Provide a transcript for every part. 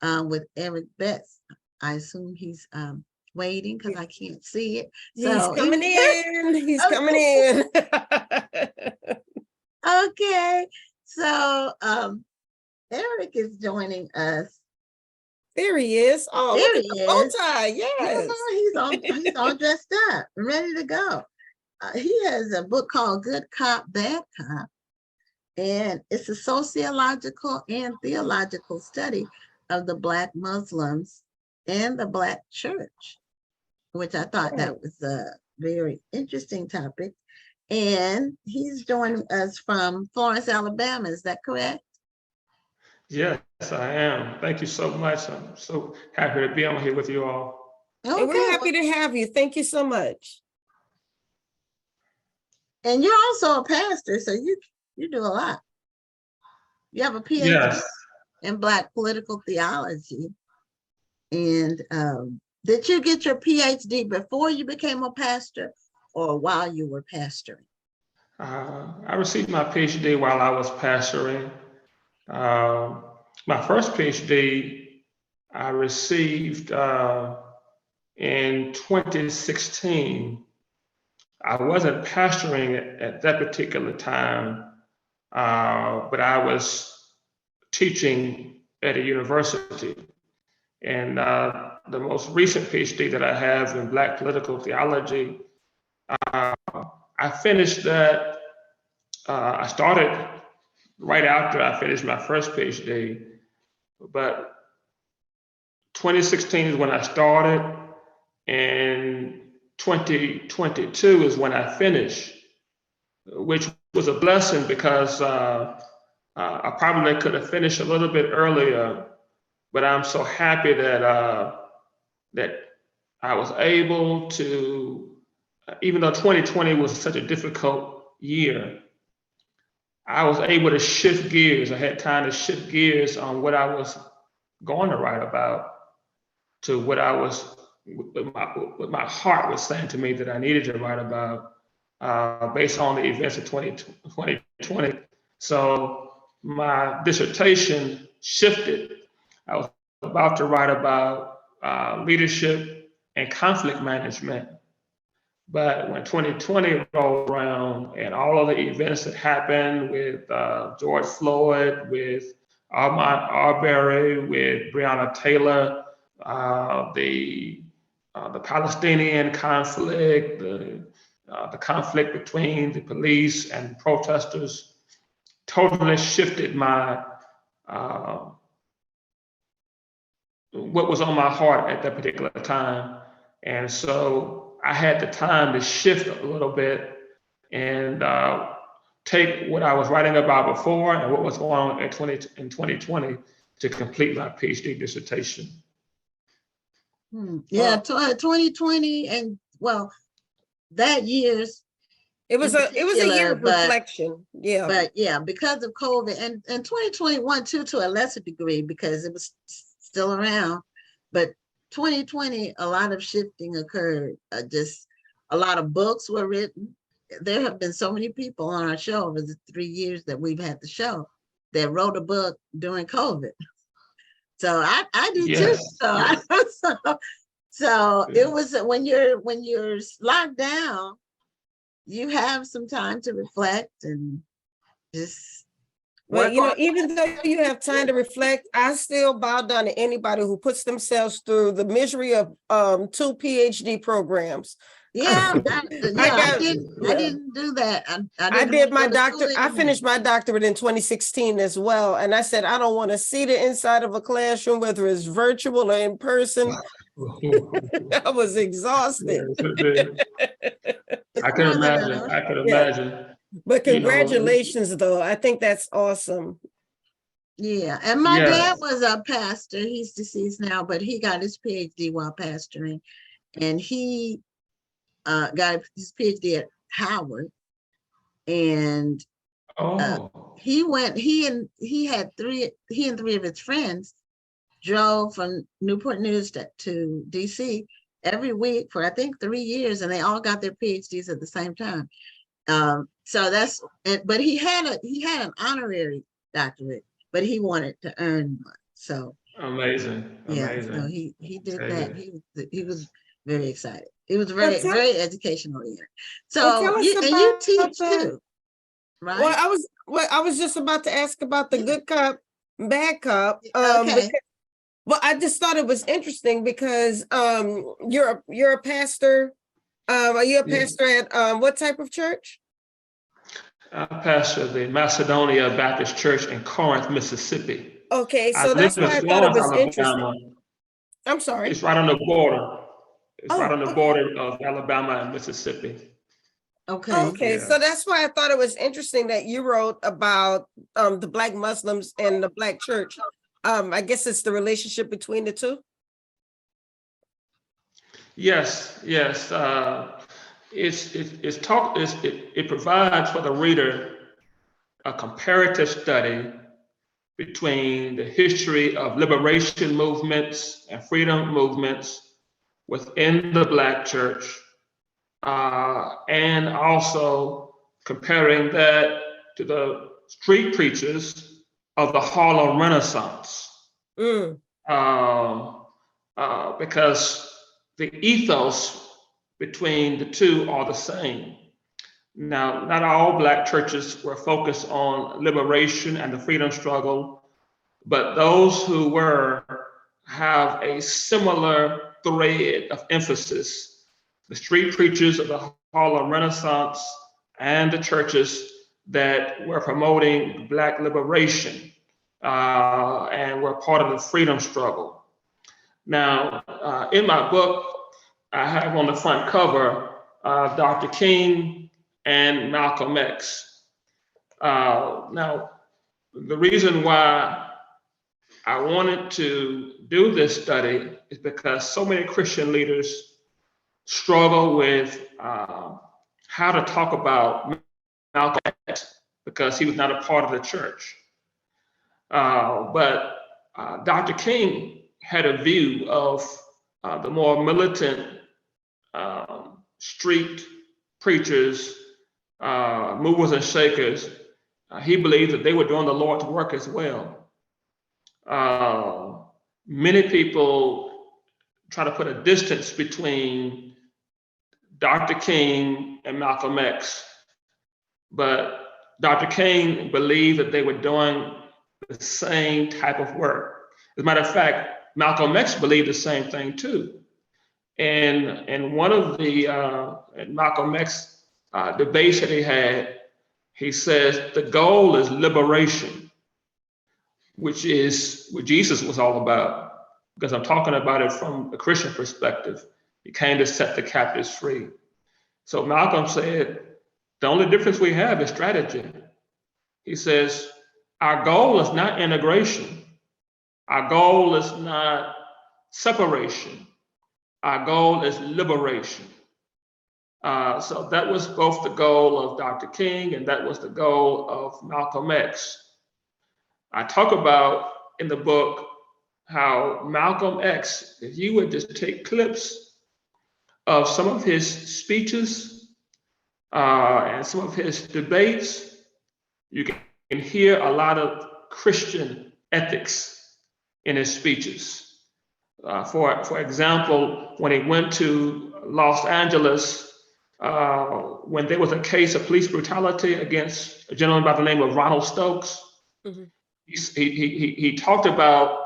with Eric Betts. I assume he's waiting because I can't see it. He's So coming in. He's coming in. okay. So Eric is joining us. There he is. Oh, There look at he the bow is. tie. Yes. He's all dressed up, ready to go. He has a book called Good Cop, Bad Cop, and it's a sociological and theological study of the Black Muslims and the Black church, which I thought that was a very interesting topic. And he's joining us from Florence, Alabama. Is that correct? Yes, I am. Thank you so much. I'm so happy to be on here with you all. Okay. And we're happy to have you. Thank you so much. And you're also a pastor, so you do a lot. You have a PhD Yes. in Black political theology. And did you get your PhD before you became a pastor or while you were pastoring? I received my PhD while I was pastoring. My first PhD I received in 2016. I wasn't pastoring at that particular time, but I was teaching at a university. And the most recent PhD that I have in Black political theology, I finished that. I started right after I finished my first PhD, but 2016 is when I started, and 2022 is when I finished, which was a blessing because I probably could have finished a little bit earlier, but I'm so happy that that I was able to, even though 2020 was such a difficult year, I was able to shift gears. I had time to shift gears on what I was going to write about to what I was, what my heart was saying to me that I needed to write about based on the events of 2020. So my dissertation shifted. I was about to write about leadership and conflict management. But when 2020 rolled around and all of the events that happened with George Floyd, with Ahmaud Arbery, with Breonna Taylor, the Palestinian conflict, the conflict between the police and protesters, totally shifted my what was on my heart at that particular time. And so I had the time to shift a little bit and take what I was writing about before and what was going on in 2020 to complete my PhD dissertation. Yeah, 2020, and well, that year's it was a year of reflection. Yeah. But yeah, because of COVID and 2021 too, to a lesser degree, because it was still around. But 2020, a lot of shifting occurred. Just a lot of books were written. There have been so many people on our show over the 3 years that we've had the show that wrote a book during COVID. So I do too. So it was when you're locked down, you have some time to reflect and just. Well, you know, even though you have time to reflect, I still bow down to anybody who puts themselves through the misery of 2 PhD programs. Yeah, I didn't do that. I did my doctorate. I finished my doctorate in 2016 as well. And I said, I don't want to see the inside of a classroom, whether it's virtual or in person. I was exhausted. I can imagine. But congratulations, though. I think that's awesome. Yeah, and my dad was a pastor. He's deceased now, but he got his PhD while pastoring, and he got his PhD at Howard. And he and three of his friends drove from Newport News to DC every week for I think 3 years, and they all got their PhDs at the same time. So that's it. But he had an honorary doctorate, but he wanted to earn one. So Amazing, Yeah, so amazing. he did Tell that. you. He was very excited. It was Well, very educational here. well, So tell us you about teach the. too, right? I was just about to ask about the Yeah. good cop, bad cop. Okay. Well, I just thought it was interesting because you're a pastor. Are you a Yeah. pastor at what type of church? I pastor the Macedonia Baptist Church in Corinth, Mississippi. Okay, I so live that's in why I thought it Florence, was interesting. Alabama. I'm sorry. It's right on the border. It's right Oh, on the okay. border of Alabama and Mississippi. Okay. Okay, Yeah. so that's why I thought it was interesting that you wrote about the Black Muslims and the Black church. I guess it's the relationship between the two. Yes, yes. It provides for the reader a comparative study between the history of liberation movements and freedom movements within the Black church, and also comparing that to the street preachers of the Harlem Renaissance. Mm. Because the ethos between the two are the same. Now, not all Black churches were focused on liberation and the freedom struggle, but those who were have a similar thread of emphasis. The street preachers of the Harlem Renaissance and the churches that were promoting Black liberation and were part of the freedom struggle. Now, in my book, I have on the front cover Dr. King and Malcolm X. Now, the reason why I wanted to do this study is because so many Christian leaders struggle with how to talk about Malcolm X because he was not a part of the church. But Dr. King had a view of the more militant street preachers, movers and shakers. He believed that they were doing the Lord's work as well. Many people try to put a distance between Dr. King and Malcolm X, but Dr. King believed that they were doing the same type of work. As a matter of fact, Malcolm X believed the same thing too. And one of the Malcolm X debates that he had, he says the goal is liberation, which is what Jesus was all about. Because I'm talking about it from a Christian perspective. He came to set the captives free. So Malcolm said, the only difference we have is strategy. He says, our goal is not integration. Our goal is not separation. Our goal is liberation. So that was both the goal of Dr. King and that was the goal of Malcolm X. I talk about in the book how Malcolm X, if you would just take clips of some of his speeches and some of his debates, you can hear a lot of Christian ethics in his speeches. For example, when he went to Los Angeles, when there was a case of police brutality against a gentleman by the name of Ronald Stokes, mm-hmm. he talked about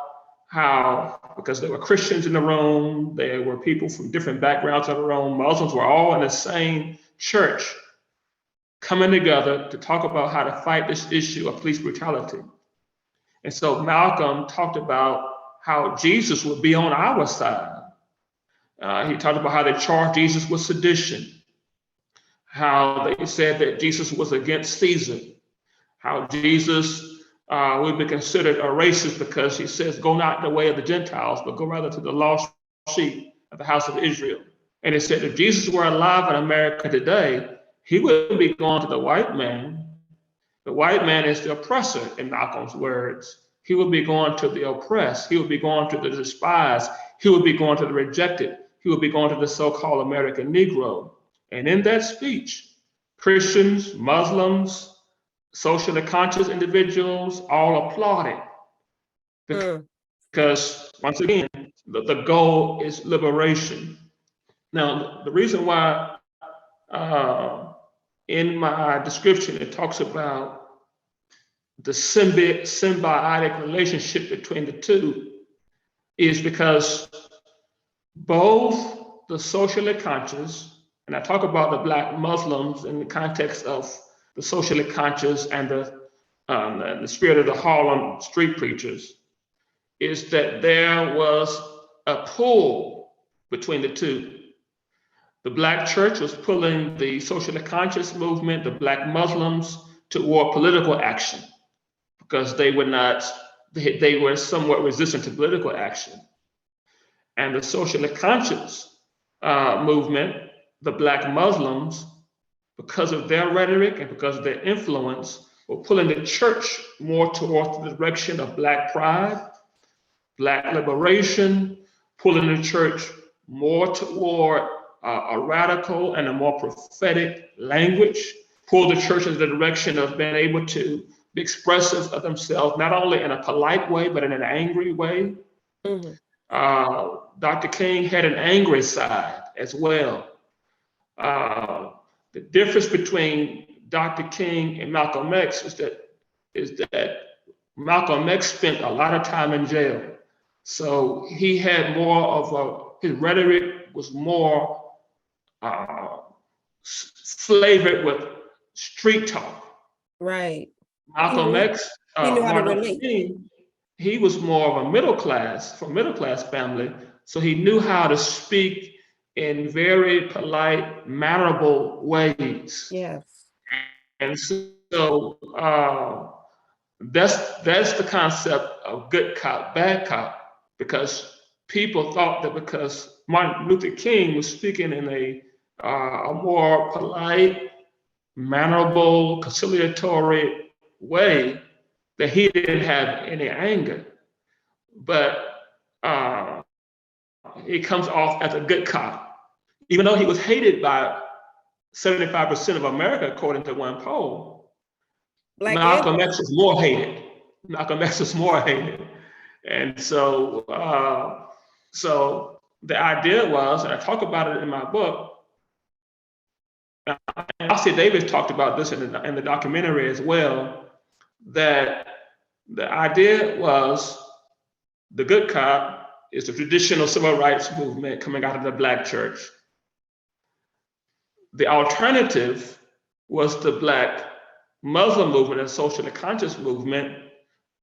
how, because there were Christians in the room, there were people from different backgrounds in the room, Muslims were all in the same church coming together to talk about how to fight this issue of police brutality. And so Malcolm talked about how Jesus would be on our side. He talked about how they charged Jesus with sedition, how they said that Jesus was against Caesar, how Jesus would be considered a racist because he says, go not the way of the Gentiles, but go rather to the lost sheep of the house of Israel. And he said, if Jesus were alive in America today, he wouldn't be going to the white man. The white man is the oppressor, in Malcolm's words. He would be going to the oppressed. He would be going to the despised. He would be going to the rejected. He would be going to the so-called American Negro. And in that speech, Christians, Muslims, socially conscious individuals all applauded because once again, the goal is liberation. Now, the reason why in my description it talks about the symbiotic relationship between the two is because both the socially conscious, and I talk about the Black Muslims in the context of the socially conscious and the spirit of the Harlem street preachers, is that there was a pull between the two. The Black church was pulling the socially conscious movement, the Black Muslims, toward political action because they were somewhat resistant to political action. And the socially conscious movement, the Black Muslims, because of their rhetoric and because of their influence, were pulling the church more towards the direction of Black pride, Black liberation, pulling the church more toward a radical and a more prophetic language, pull the church in the direction of being able to be expressive of themselves, not only in a polite way, but in an angry way. Mm-hmm. Dr. King had an angry side as well. The difference between Dr. King and Malcolm X is that Malcolm X spent a lot of time in jail. So he had more of his rhetoric was more flavored with street talk. Right. Malcolm X, he knew how to Martin relate. King, he was more of a middle class family. So he knew how to speak in very polite, mannerable ways. Yes. And so that's the concept of good cop, bad cop, because people thought that because Martin Luther King was speaking in a more polite, mannerable, conciliatory way, that he didn't have any anger. But he comes off as a good cop, even though he was hated by 75% of America, according to one poll. Malcolm X was more hated. And so, so the idea was, and I talk about it in my book, and Ossie Davis talked about this in the documentary as well, that the idea was the good cop is the traditional civil rights movement coming out of the Black church. The alternative was the Black Muslim movement and socially conscious movement,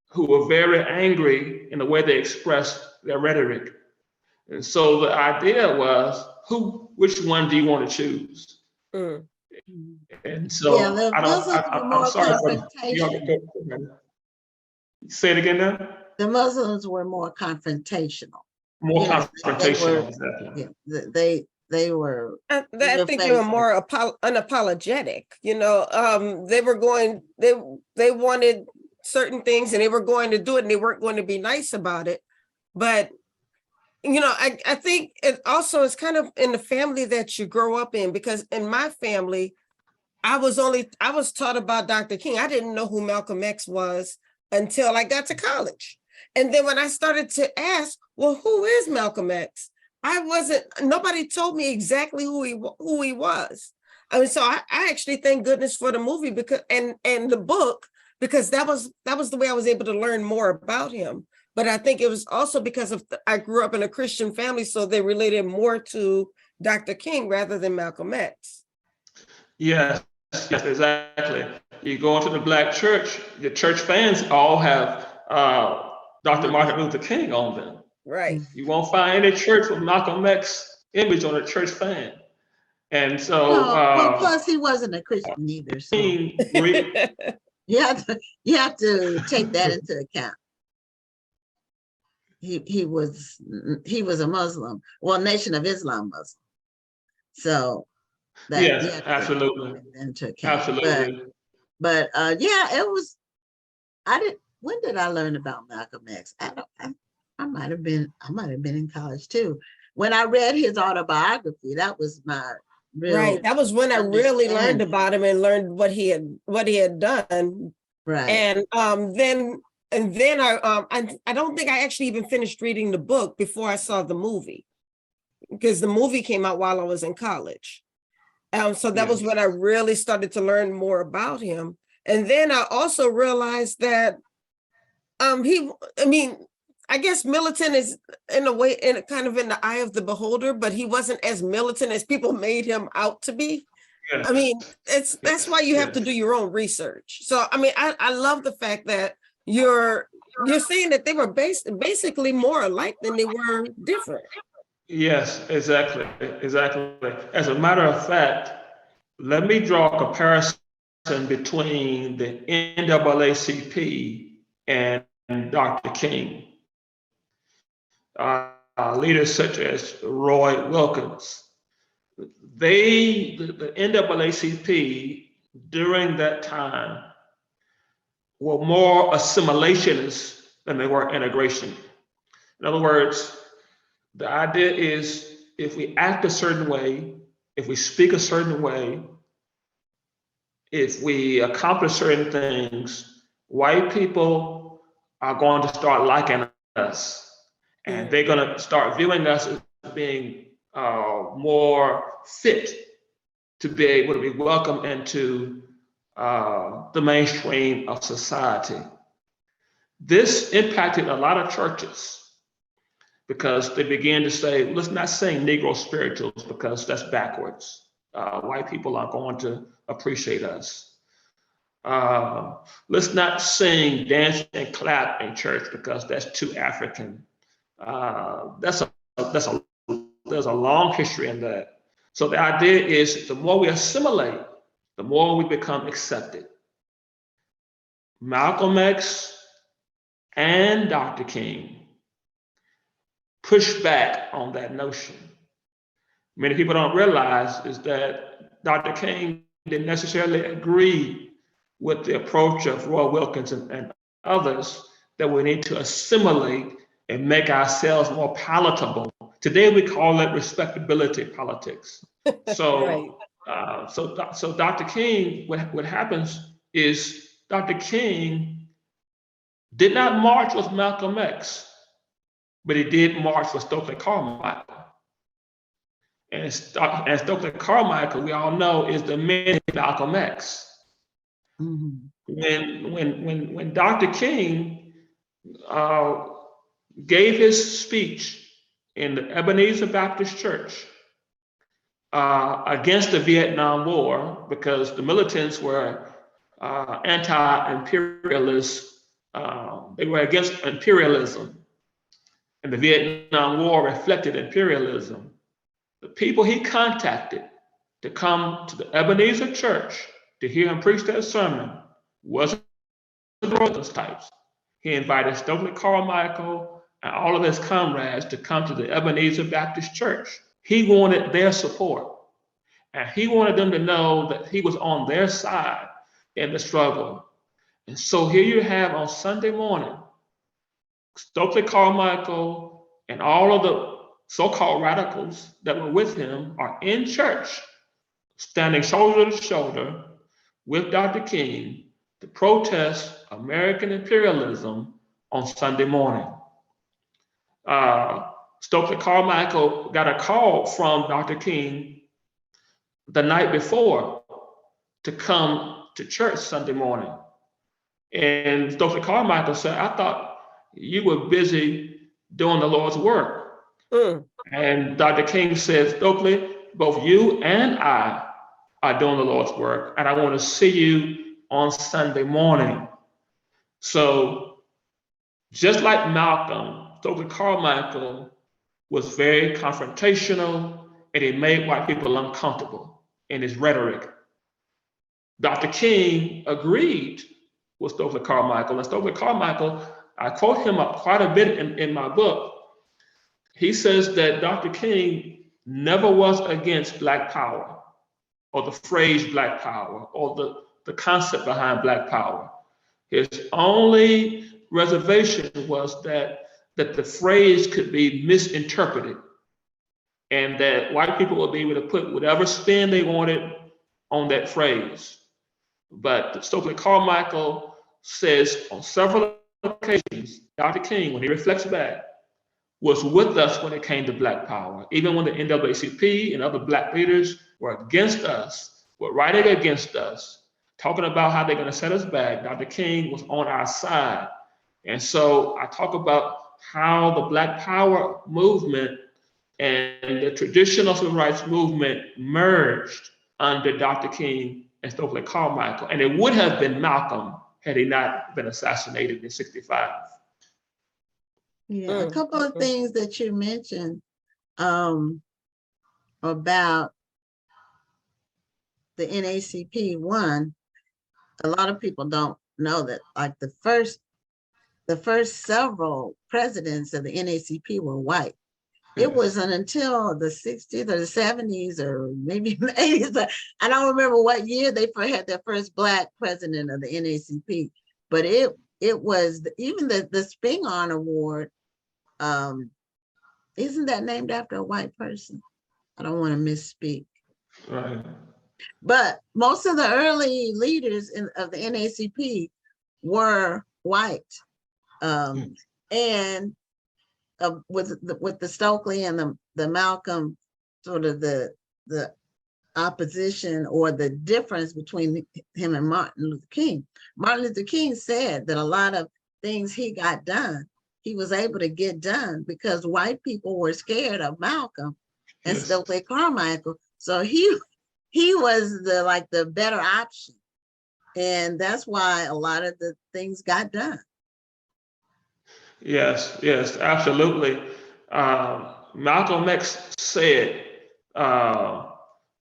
who were very angry in the way they expressed their rhetoric. And so the idea was, which one do you want to choose? Mm. And so yeah, I'm sorry. Say it again now. The Muslims were more confrontational. More confrontational, exactly. They were. I think they were more unapologetic. They were they wanted certain things and they were going to do it and they weren't going to be nice about it. But, I think it also is kind of in the family that you grow up in, because in my family, I was taught about Dr. King. I didn't know who Malcolm X was until I got to college. And then when I started to ask, well, who is Malcolm X? Nobody told me exactly who he was. I mean, so I actually thank goodness for the movie and the book, because that was the way I was able to learn more about him. But I think it was also because I grew up in a Christian family, so they related more to Dr. King rather than Malcolm X. Yes, exactly. You go into the Black church, the church fans all have Dr. Martin Luther King on them. Right. You won't find any church with Malcolm X image on a church fan. And so plus he wasn't a Christian either. So you have to take that into account. He was a Muslim, well, Nation of Islam Muslim. So that, yes, absolutely. Into account. Absolutely. But it was. When did I learn about Malcolm X? I might have been in college too. When I read his autobiography, that was my right. That was when I really learned about him and learned what he had done. Right. And then And then I don't think I actually even finished reading the book before I saw the movie, because the movie came out while I was in college. So that was when I really started to learn more about him. And then I also realized that I guess militant is in a way, in kind of in the eye of the beholder, but he wasn't as militant as people made him out to be. Yes. I mean, that's why you have to do your own research. So I mean, I love the fact that you're saying that they were basically more alike than they were different. Yes, exactly. As a matter of fact, let me draw a comparison between the NAACP and Dr. King. Leaders such as Roy Wilkins, the NAACP during that time were more assimilationists than they were integration. In other words, the idea is if we act a certain way, if we speak a certain way, if we accomplish certain things, white people are going to start liking us, and they're going to start viewing us as being more fit to be able to be welcomed into the mainstream of society. This impacted a lot of churches because they began to say, let's not sing Negro spirituals because that's backwards. White people aren't going to appreciate us. Let's not sing, dance, and clap in church because that's too African. There's a long history in that. So the idea is the more we assimilate, the more we become accepted. Malcolm X and Dr. King pushed back on that notion. Many people don't realize is that Dr. King didn't necessarily agree with the approach of Roy Wilkins and others that we need to assimilate and make ourselves more palatable. Today we call it respectability politics. So, right. So Dr. King, what happens is Dr. King did not march with Malcolm X, but he did march with Stokely Carmichael. And Stokely Carmichael, we all know, is the man Malcolm X. Mm-hmm. When Dr. King gave his speech in the Ebenezer Baptist Church against the Vietnam War, because the militants were anti-imperialist, they were against imperialism, and the Vietnam War reflected imperialism. The people he contacted to come to the Ebenezer Church to hear him preach that sermon wasn't those types. He invited Stokely Carmichael and all of his comrades to come to the Ebenezer Baptist Church. He wanted their support, and he wanted them to know that he was on their side in the struggle. And so here you have on Sunday morning, Stokely Carmichael and all of the so-called radicals that were with him are in church, standing shoulder to shoulder with Dr. King to protest American imperialism on Sunday morning. Stokely Carmichael got a call from Dr. King the night before to come to church Sunday morning. And Stokely Carmichael said, I thought you were busy doing the Lord's work. And Dr. King said, Stokely, both you and I are doing the Lord's work, and I want to see you on Sunday morning. So just like Malcolm, Stokely Carmichael was very confrontational, and he made white people uncomfortable in his rhetoric. Dr. King agreed with Stokely Carmichael, and Stokely Carmichael, I quote him up quite a bit in my book. He says that Dr. King never was against Black power, or the phrase Black power, or the concept behind Black power. His only reservation was that the phrase could be misinterpreted, and that white people would be able to put whatever spin they wanted on that phrase. But Stokely Carmichael says on several occasions, Dr. King, when he reflects back, was with us when it came to Black power. Even when the NAACP and other Black leaders were against us, were writing against us, talking about how they're going to set us back, Dr. King was on our side. And so I talk about how the Black power movement and the traditional civil rights movement merged under Dr. King and Stokely Carmichael. And it would have been Malcolm had he not been assassinated in '65. Yeah, a couple of things that you mentioned about the NAACP. One, a lot of people don't know that like the first several presidents of the NAACP were white. Yes. It wasn't until the 60s or the 70s or maybe the 80s, but I don't remember what year they had their first Black president of the NAACP. But it was even the Spingarn Award. Isn't that named after a white person? I don't want to misspeak. Right. But most of the early leaders of the NAACP were white. And with the Stokely and the Malcolm, sort of the opposition or the difference between him and Martin Luther King. Martin Luther King said that a lot of things he got done, he was able to get done because white people were scared of Malcolm and yes. Stokely Carmichael. So he was the better option. And that's why a lot of the things got done. Yes, absolutely. Malcolm X said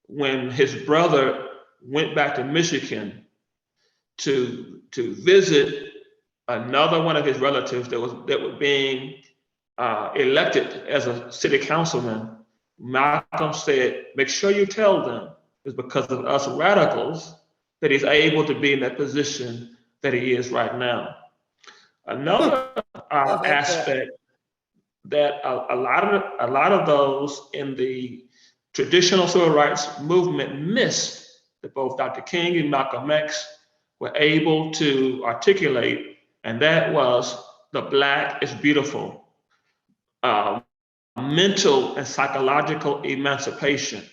when his brother went back to Michigan to visit another one of his relatives that was being elected as a city councilman, Malcolm said, make sure you tell them it's because of us radicals that he's able to be in that position that he is right now. Another aspect that a lot of those in the traditional civil rights movement missed, that both Dr. King and Malcolm X were able to articulate, and that was the Black is beautiful, mental and psychological emancipation,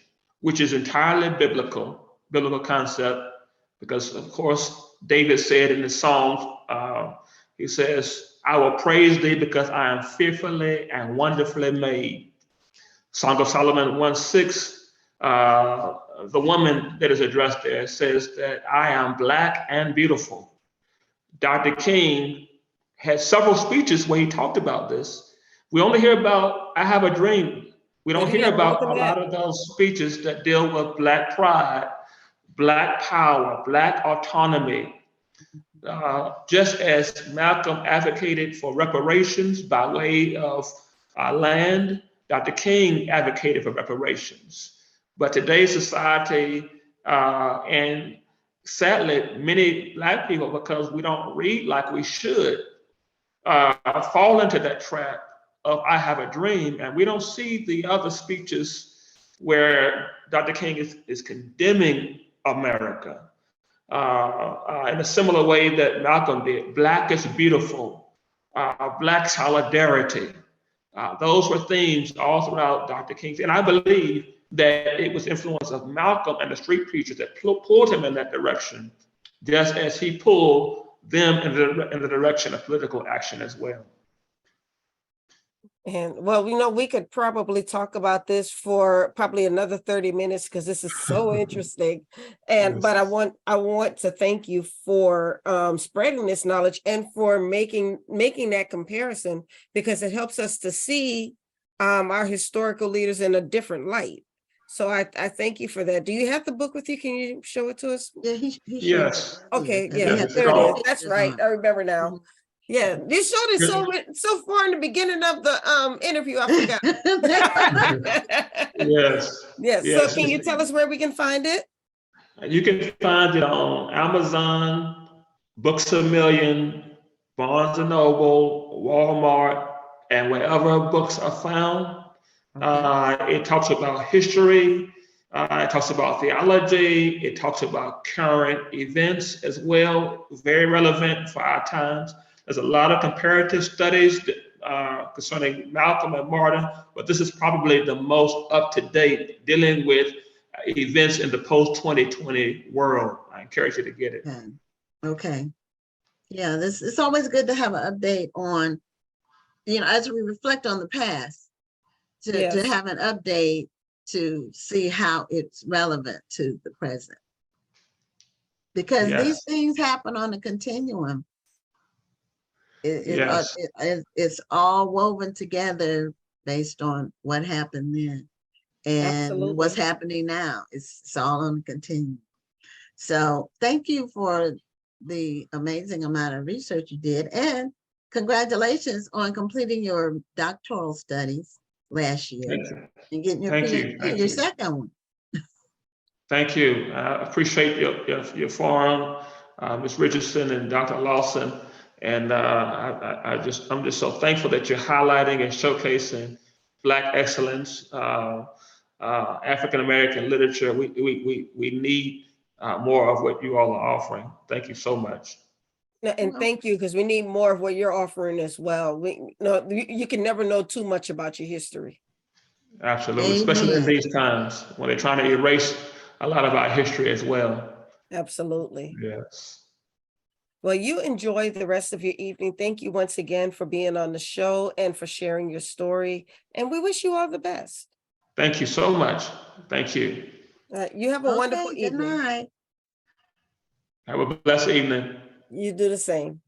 which is entirely biblical concept, because of course David said in the Psalms, he says, I will praise thee because I am fearfully and wonderfully made. Song of Solomon 1:6, the woman that is addressed there says that I am Black and beautiful. Dr. King had several speeches where he talked about this. We only hear about I Have a Dream. We don't hear about a lot of those speeches that deal with Black pride, Black power, Black autonomy. Just as Malcolm advocated for reparations by way of land, Dr. King advocated for reparations. But today's society, and sadly, many Black people, because we don't read like we should, fall into that trap of I have a dream, and we don't see the other speeches where Dr. King is condemning America. In a similar way that Malcolm did. Black is beautiful, Black solidarity. Those were themes all throughout Dr. King's. And I believe that it was influence of Malcolm and the street preachers that pulled him in that direction, just as he pulled them in the direction of political action as well. And well, we could probably talk about this for probably another 30 minutes because this is so interesting. And but I want to thank you for spreading this knowledge and for making that comparison, because it helps us to see our historical leaders in a different light. So I thank you for that. Do you have the book with you? Can you show it to us? Yeah, he yes. Okay, yeah, there it is. That's right. I remember now. Mm-hmm. Yeah, you showed it so far in the beginning of the interview. I forgot. Yes. So can you tell us where we can find it? You can find it on Amazon, Books A Million, Barnes & Noble, Walmart, and wherever books are found. It talks about history. It talks about theology. It talks about current events as well, very relevant for our times. There's a lot of comparative studies concerning Malcolm and Martin, but this is probably the most up-to-date dealing with events in the post-2020 world. I encourage you to get it. Okay. Yeah, it's always good to have an update on, as we reflect on the past, to have an update to see how it's relevant to the present. Because these things happen on a continuum. It's all woven together based on what happened then and what's happening now. It's all on a continuum. So thank you for the amazing amount of research you did, and congratulations on completing your doctoral studies last year and getting your PhD, your second one. Thank you. I appreciate your forum, Ms. Richardson and Dr. Lawson. And I'm just so thankful that you're highlighting and showcasing Black excellence, African-American literature. We need more of what you all are offering. Thank you so much. And thank you, because we need more of what you're offering as well. You can never know too much about your history. Absolutely, especially in these times when they're trying to erase a lot of our history as well. Absolutely. Yes. Well, you enjoy the rest of your evening. Thank you once again for being on the show and for sharing your story. And we wish you all the best. Thank you so much. Thank you. You have a wonderful evening. Good night. Have a blessed evening. You do the same.